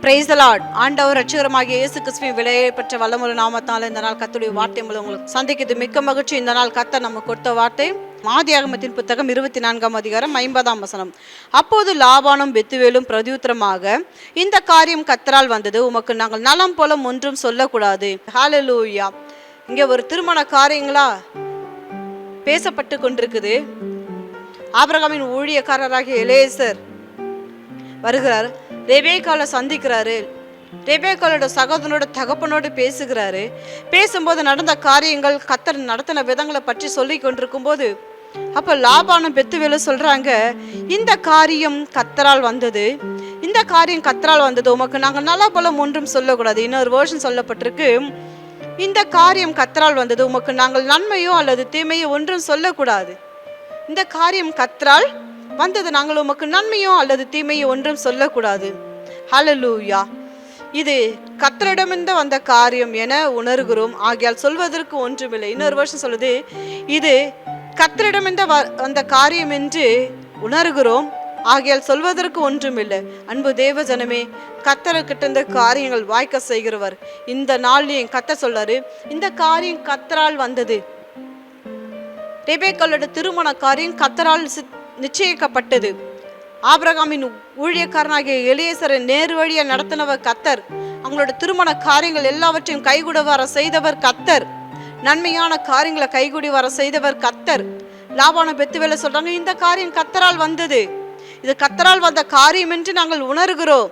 Praise the Lord. ஆண்டவர் ரட்சகருமாகிய இயேசு கிறிஸ்துவின் விலையேறப்பெற்ற வல்லமுள்ள நாமத்தால் இந்த நாள் கர்த்தருடைய வார்த்தை மூலம் உங்களுக்கு சந்திக்கிறது மிக்க மகிழ்ச்சி. இந்த நாள் கர்த்தர் நமக்கு கொடுத்த வார்த்தை ஆதியாகமத்தின் புத்தகம் 24ஆம் அதிகாரம் 50ஆம் வசனம். அப்போது லாபானும் பெத்துவேலும் பிரதியுத்தரமாக, இந்த காரியம் கர்த்தரால் வந்தது, உமக்கு நாங்கள் நலம் போல ஒன்றும் சொல்லக்கூடாது. ஹல்லேலூயா. இங்கே ஒரு திருமண காரியங்களா பேசப்பட்டு கொண்டிருக்குது. ஆபிரகாமின் ஊழியக்காரராகிய எலியேசர் வருகிறார், ரெபேக்காவை சந்திக்கிறாரு. ரெபேக்காவோட சகோதரனோட தகப்பனோடு பேசுகிறாரு. பேசும்போது நடந்த காரியங்கள், கர்த்தர் நடத்தின விதங்களை பற்றி சொல்லி கொண்டிருக்கும் போது அப்போ லாபானும் பெத்துவேலும் சொல்றாங்க, இந்த காரியம் கர்த்தரால் வந்தது, இந்த காரியம் கர்த்தரால் வந்தது, உமக்கு நாங்கள் நல்ல பலம் ஒன்றும் சொல்லக்கூடாது. இன்னொரு வேர்ஷன் சொல்லப்பட்டிருக்கு, இந்த காரியம் கர்த்தரால் வந்தது, உமக்கு நாங்கள் நன்மையோ அல்லது தீமையோ ஒன்றும் சொல்லக்கூடாது. இந்த காரியம் கர்த்தரால் வந்தது, நாங்கள் உமக்கு நன்மையோ அல்லது தீமையோ ஒன்றும் சொல்லக்கூடாது. ஹல்லேலூயா. இது கர்த்தரிடமிருந்து வந்த காரியம் என உணர்கிறோம், ஆகையால் சொல்வதற்கு ஒன்றுமில்லை. இன்னொரு வருஷம் சொல்லுது, இது கர்த்தரிடமிருந்து வந்த காரியம் என்று உணர்கிறோம், ஆகையால் சொல்வதற்கு ஒன்றுமில்லை. அன்பு தேவ ஜனமே, கர்த்தர்கிட்ட இந்த காரியங்கள் வாய்க்க செய்கிறவர். இந்த நாள்லையும் கர்த்தர் சொல்றாரு, இந்த காரியம் கர்த்தரால் வந்தது. ரெபேக்காளோட திருமண காரியம் கர்த்தரால் நிச்சயிக்கப்பட்டது. ஆபிரகாமின் ஊழியக்காரனாகிய எலியேசரை நேரு வழியை நடத்தினவர் கர்த்தர். அவங்களோட திருமண காரியங்கள் எல்லாவற்றையும் கைகூட வர செய்தவர் கர்த்தர். நன்மையான காரியங்களை கைகூடி வர செய்தவர் கர்த்தர். லாபான பெத்துவேல சொல்றாங்க, இந்த காரியம் கர்த்தரால் வந்தது, இது கர்த்தரால் வந்த காரியம் என்று நாங்கள் உணர்கிறோம்,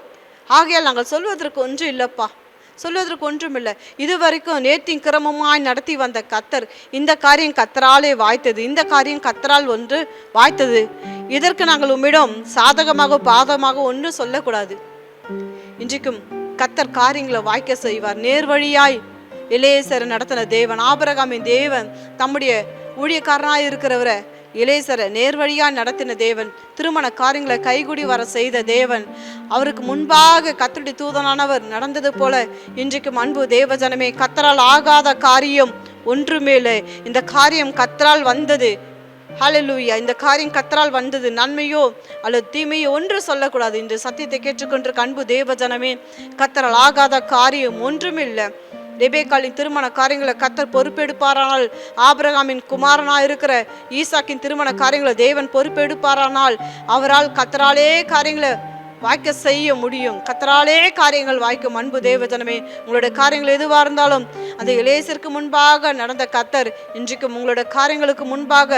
ஆகையால் நாங்கள் சொல்வதற்கு ஒன்றும் இல்லப்பா, சொல்வதற்கு ஒன்றும் இல்லை. இதுவரைக்கும் நேர்த்தியும் கிரமமாய் நடத்தி வந்த கர்த்தர், இந்த காரியம் கர்த்தராலே வாய்த்தது, இந்த காரியம் கர்த்தரால் ஒன்று வாய்த்தது, இதற்கு நாங்கள் உம்மிடம் சாதகமாக பாதகமாக ஒன்றும் சொல்லக்கூடாது. இன்றைக்கும் கர்த்தர் காரியங்களை வாய்க்க செய்வார். நேர்வழியாய் எலியேசரை நடத்தின தேவன், ஆபிரகாமின் தேவன், தம்முடைய ஊழியக்காரனாய் இருக்கிறவரை எலியேசரை நேர்வழியாய் நடத்தின தேவன், திருமண காரியங்களை கைகூடி வர செய்த தேவன், அவருக்கு முன்பாக கர்த்தருடைய தூதனானவர் நடந்தது போல இன்றைக்கும் அன்பு தேவ ஜனமே, கர்த்தரால் ஆகாத காரியம் ஒன்றுமே இல்லை. இந்த காரியம் கர்த்தரால் வந்தது. ஹல்லேலூயா. இந்த காரியம் கர்த்தரால் வந்தது, நன்மையோ அல்லது தீமையோ ஒன்று சொல்லக்கூடாது. இந்த சத்தியத்தை கேட்டுக்கொண்டிருக்க அன்பு தேவ ஜனமே, கர்த்தரால் ஆகாத காரியம் ஒன்றுமே இல்லை. ரெபேக்காளின் திருமண காரியங்களை கர்த்தர் பொறுப்பெடுப்பாரானால், ஆபிரகாமின் குமாரனாக இருக்கிற ஈசாக்கின் திருமண காரியங்களை தேவன் பொறுப்பெடுப்பாரானால், அவரால் கர்த்தராலே காரியங்களை வாய்க்க செய்ய முடியும். கர்த்தராலே காரியங்கள் வாய்க்கும். அன்பு தேவ ஜனமே, உங்களுடைய காரியங்கள் எதுவாக இருந்தாலும் அந்த எலியேசருக்கு முன்பாக நடந்த கர்த்தர் இன்றைக்கும் உங்களோட காரியங்களுக்கு முன்பாக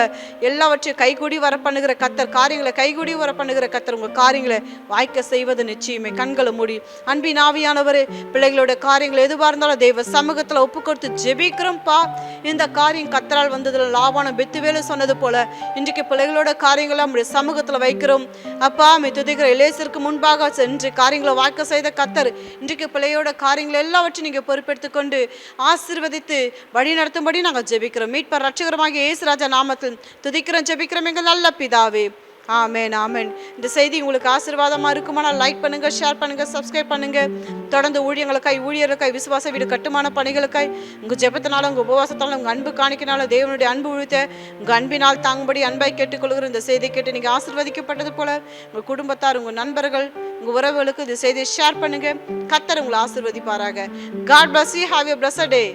எல்லாவற்றையும் கைகூடி வர பண்ணுகிற கர்த்தர், காரியங்களை கைகூடி வர பண்ணுகிற கர்த்தர் உங்கள் காரியங்களை வாய்க்க செய்வது நிச்சயமே. கண்களை மூடி அன்பின் ஆவியானவர், பிள்ளைகளோட காரியங்கள் எதுவாக இருந்தாலும் தெய்வ சமூகத்தில் ஒப்பு கொடுத்து ஜெபிக்கிறோம்ப்பா. இந்த காரியம் கர்த்தரால் வந்ததில் லாபான பெத்துவேலு சொன்னது போல இன்றைக்கு பிள்ளைகளோட காரியங்களை நம்முடைய சமூகத்தில் வைக்கிறோம். அப்பா, துதிக்கிற எலியேசருக்கு முன்பாக சென்று காரியங்களை வாய்க்க செய்த கர்த்தர் இன்றைக்கு பிள்ளையோட காரியங்கள் எல்லாவற்றையும் நீங்கள் பொறுப்பெடுத்துக் கொண்டு ஆசீர்வதித்து வழி நடத்தும்படி நாங்கள் ஜெபிக்கிறோம். மீட்பர் ரட்சகருமாகிய இயேசு ராஜா நாமத்தில் துதிக்கிறோம், ஜெபிக்கிறோம் எங்கள் நல்ல பிதாவே. ஆமென், ஆமென். இந்த செய்தி உங்களுக்கு ஆசீர்வாதமாக இருக்குமானால் லைக் பண்ணுங்க, ஷேர் பண்ணுங்க, சப்ஸ்கிரைப் பண்ணுங்க. தொடர்ந்து ஊழியங்களுக்காய், ஊழியர்களுக்காய், விசுவாச வீடு கட்டுமான பணிகளுக்காய், உங்கள் ஜெபத்தினாலும் உங்கள் உபவாசத்தாலும் உங்கள் அன்பு காணிக்கினாலும் தேவனுடைய அன்பு உழுத்த உங்கள் அன்பினால் தாங்கும்படி அன்பை கேட்டுக்கொள்கிற இந்த செய்தியை கேட்டு நீங்கள் ஆசீர்வதிக்கப்பட்டது போல உங்கள் குடும்பத்தார், உங்கள் நண்பர்கள், உங்கள் உறவுகளுக்கு இந்த செய்தியை ஷேர் பண்ணுங்க. கர்த்தர் உங்களை ஆசீர்வதிப்பாராக. God bless you. Have a blessed day.